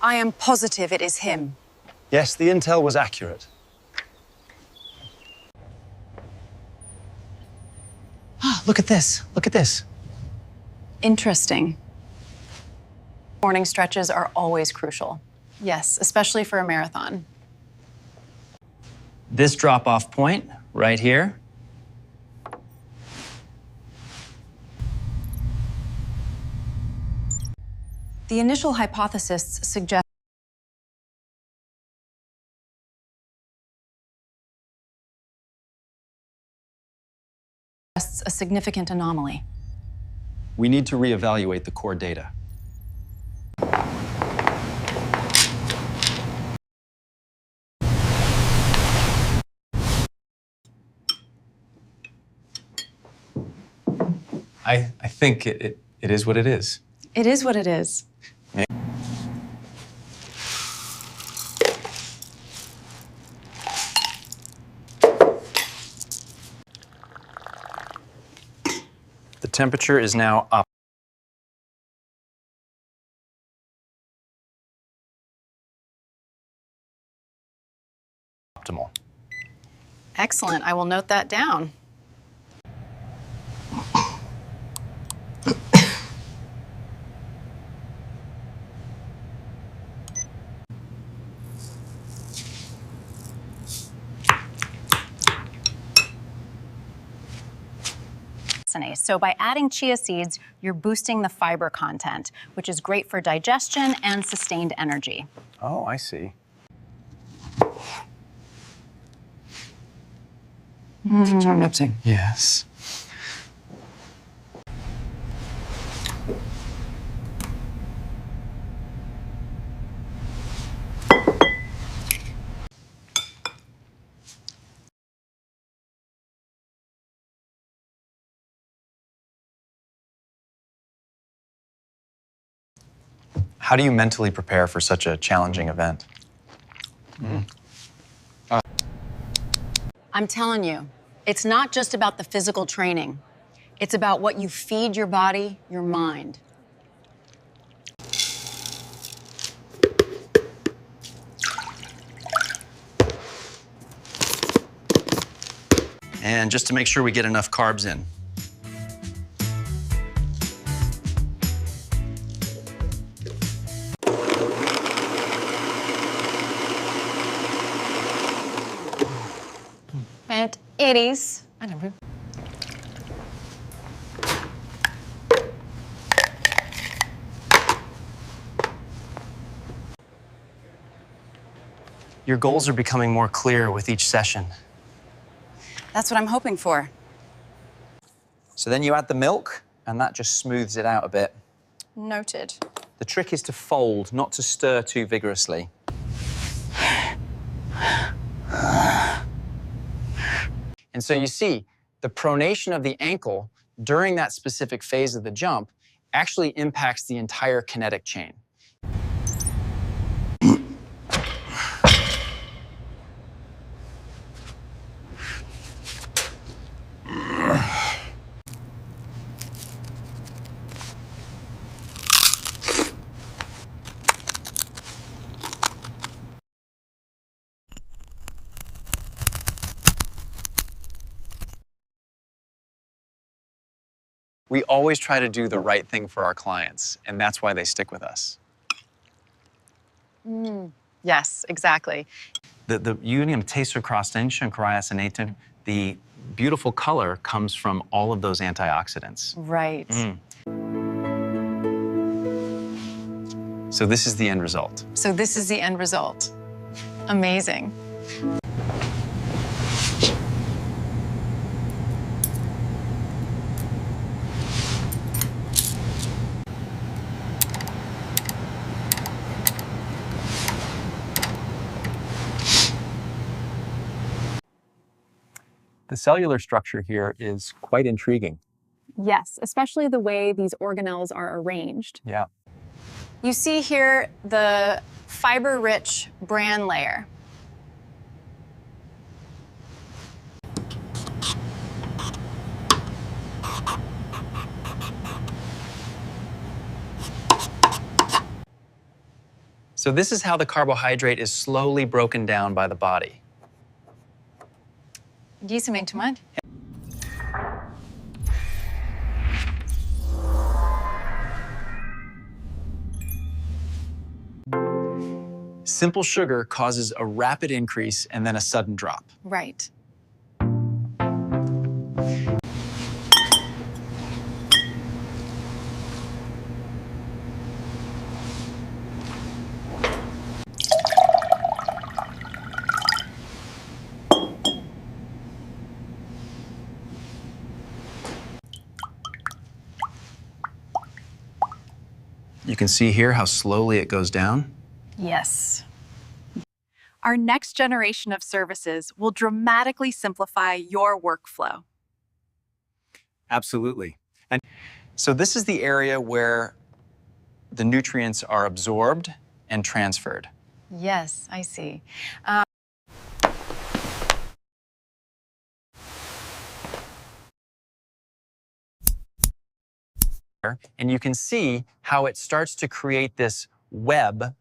I am positive it is him. Yes, the intel was accurate. Ah, look at this. Look at this. Interesting. Morning stretches are always crucial. Yes, especially for a marathon. This drop-off point right here. The initial hypothesis suggests a significant anomaly. We need to reevaluate the core data. I think it is what it is. It is what it is. The temperature is now up. Optimal. Excellent. I will note that down. So by adding chia seeds, you're boosting the fiber content, which is great for digestion and sustained energy. Oh, I see. Yes. How do you mentally prepare for such a challenging event? I'm telling you, it's not just about the physical training. It's about what you feed your body, your mind. And just to make sure we get enough carbs in. And it is. Your goals are becoming more clear with each session. That's what I'm hoping for. So then you add the milk, and that just smooths it out a bit. Noted. The trick is to fold, not to stir too vigorously. And so you see, the pronation of the ankle during that specific phase of the jump actually impacts the entire kinetic chain. We always try to do the right thing for our clients, and that's why they stick with us. Yes, exactly. The union of taser cross-tension, cryasinatin, the beautiful color comes from all of those antioxidants. Right. So this is the end result. So this is the end result. Amazing. The cellular structure here is quite intriguing. Yes, especially the way these organelles are arranged. Yeah. You see here the fiber-rich bran layer. So this is how the carbohydrate is slowly broken down by the body. Gieße mig tomat. Simple sugar causes a rapid increase and then a sudden drop. Right. You can see here how slowly it goes down. Yes. Our next generation of services will dramatically simplify your workflow. Absolutely. And so this is the area where the nutrients are absorbed and transferred. Yes, I see. And you can see how it starts to create this web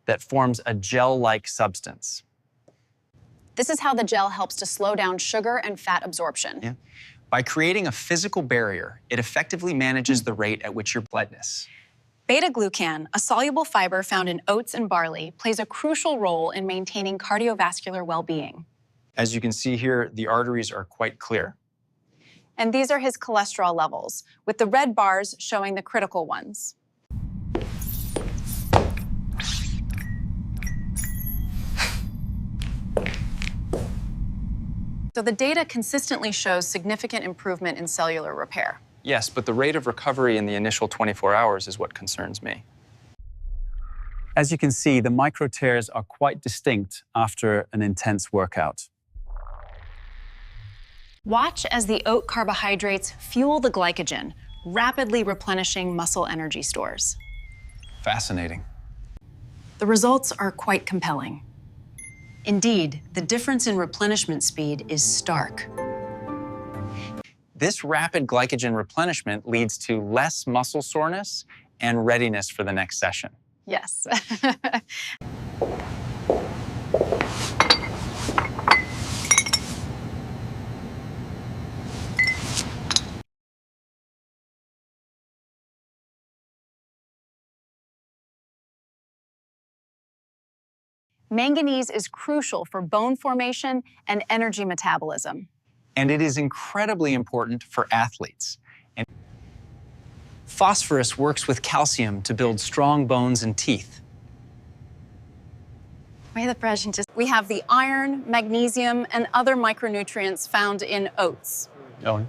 that forms a gel-like substance. This is how the gel helps to slow down sugar and fat absorption. Yeah. By creating a physical barrier, it effectively manages the rate at which your bloodness. Beta-glucan, a soluble fiber found in oats and barley, plays a crucial role in maintaining cardiovascular well-being. As you can see here, the arteries are quite clear. And these are his cholesterol levels, with the red bars showing the critical ones. So the data consistently shows significant improvement in cellular repair. Yes, but the rate of recovery in the initial 24 hours is what concerns me. As you can see, the micro tears are quite distinct after an intense workout. Watch as the oat carbohydrates fuel the glycogen, rapidly replenishing muscle energy stores. Fascinating. The results are quite compelling. Indeed, the difference in replenishment speed is stark. This rapid glycogen replenishment leads to less muscle soreness and readiness for the next session. Yes. Manganese is crucial for bone formation and energy metabolism. And it is incredibly important for athletes. And phosphorus works with calcium to build strong bones and teeth. We have the iron, magnesium, and other micronutrients found in oats. Oh.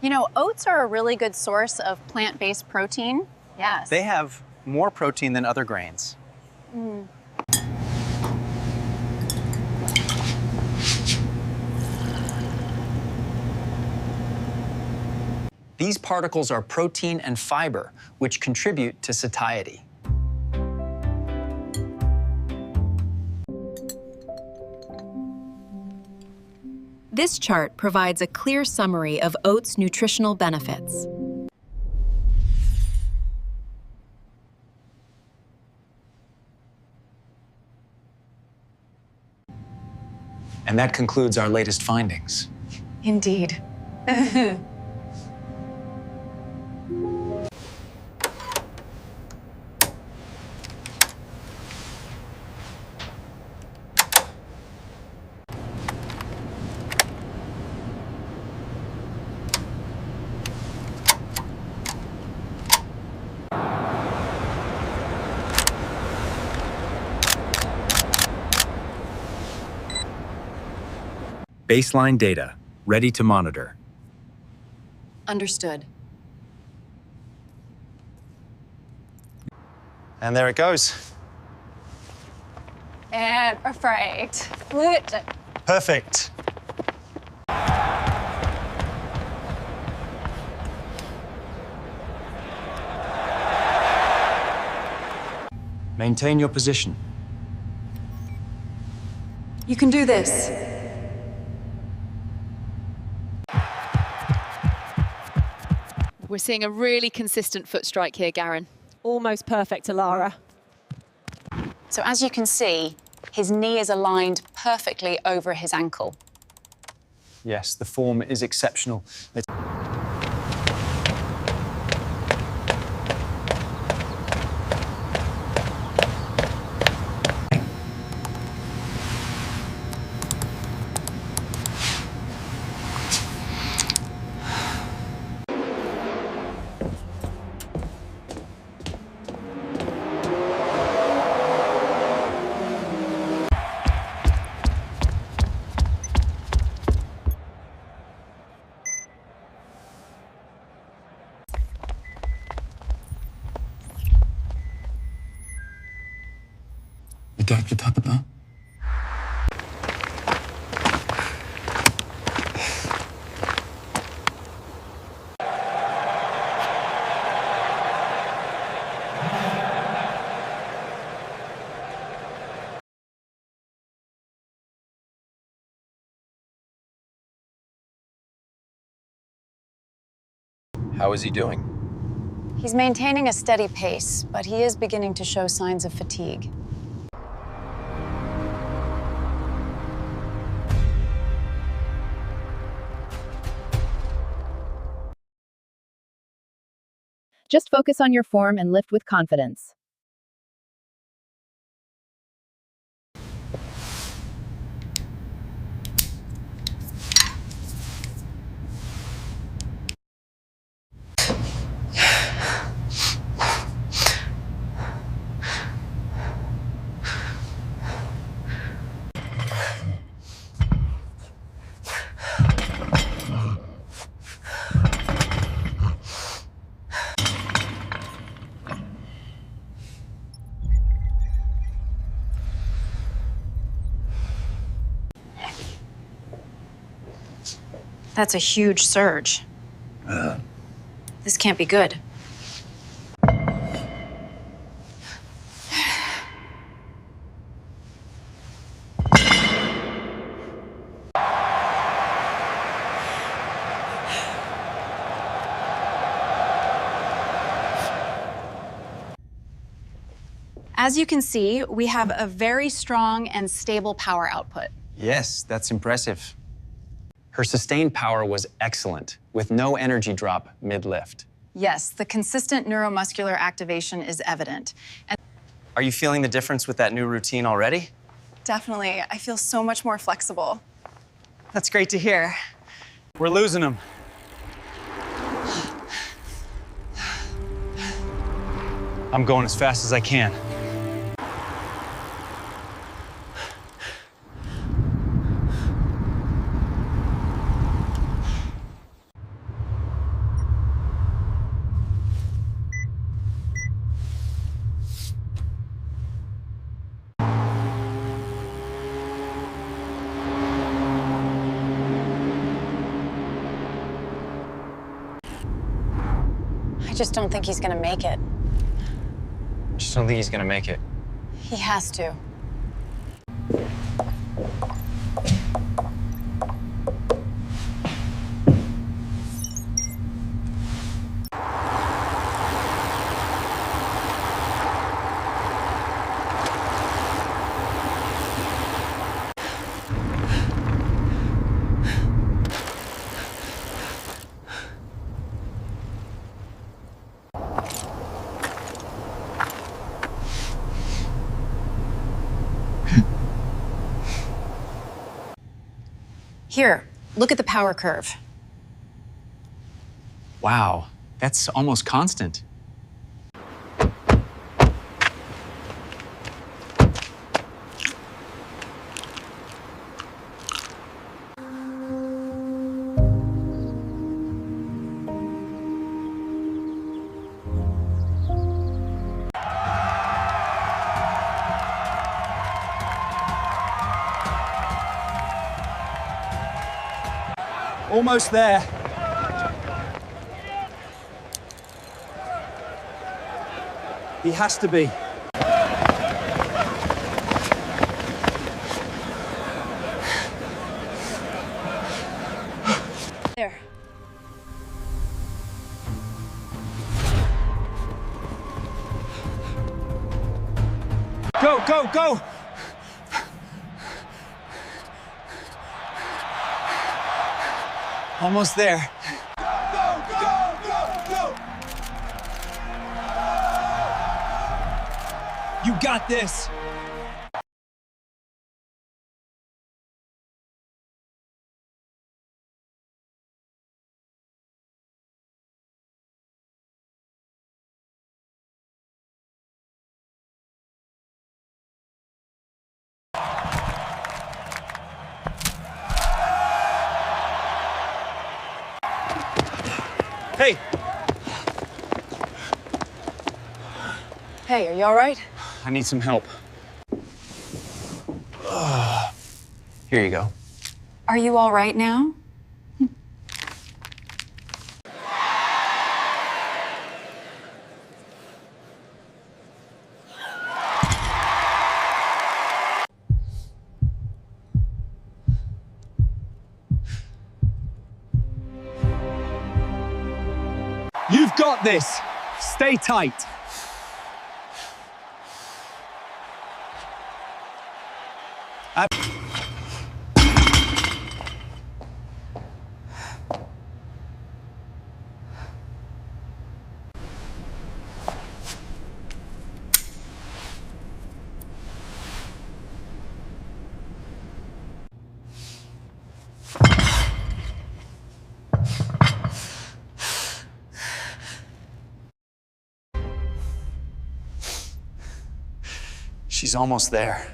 You know, oats are a really good source of plant-based protein. Yes. They have more protein than other grains. These particles are protein and fiber, which contribute to satiety. This chart provides a clear summary of oats' nutritional benefits. And that concludes our latest findings. Indeed. Baseline data, ready to monitor. Understood. And there it goes. And perfect. Good. Perfect. Maintain your position. You can do this. We're seeing a really consistent foot strike here, Garen. Almost perfect, Alara. So as you can see, his knee is aligned perfectly over his ankle. Yes, the form is exceptional. The doctor talk about? How is he doing? He's maintaining a steady pace, but he is beginning to show signs of fatigue. Just focus on your form and lift with confidence. That's a huge surge. This can't be good. As you can see, we have a very strong and stable power output. Yes, that's impressive. Her sustained power was excellent, with no energy drop mid-lift. Yes, the consistent neuromuscular activation is evident. And Are you feeling the difference with that new routine already? Definitely. I feel so much more flexible. That's great to hear. We're losing him. I'm going as fast as I can. I just don't think he's gonna make it. Just don't think he's gonna make it. He has to. Here, look at the power curve. Wow, that's almost constant. Almost there. He has to be. There. Go, go, go! Almost there. You got this! Hey! Hey, are you all right? I need some help. Here you go. Are you all right now? You've got this! Stay tight! She's almost there.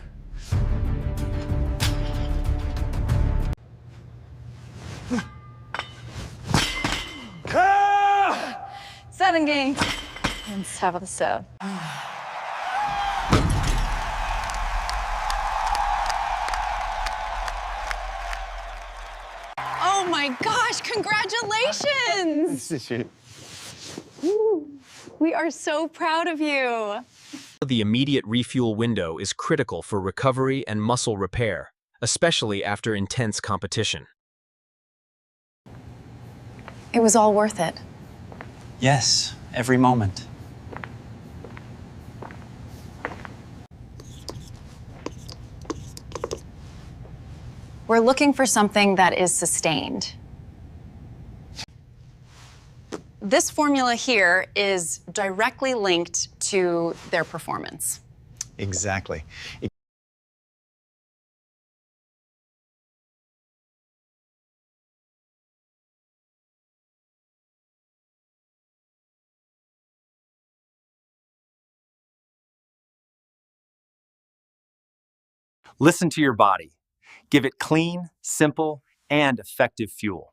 Seven games. And 7. Oh my gosh, congratulations! Woo. We are so proud of you. The immediate refuel window is critical for recovery and muscle repair, especially after intense competition. It was all worth it. Yes, every moment. We're looking for something that is sustained. This formula here is directly linked to their performance. Exactly. Listen to your body. Give it clean, simple, and effective fuel.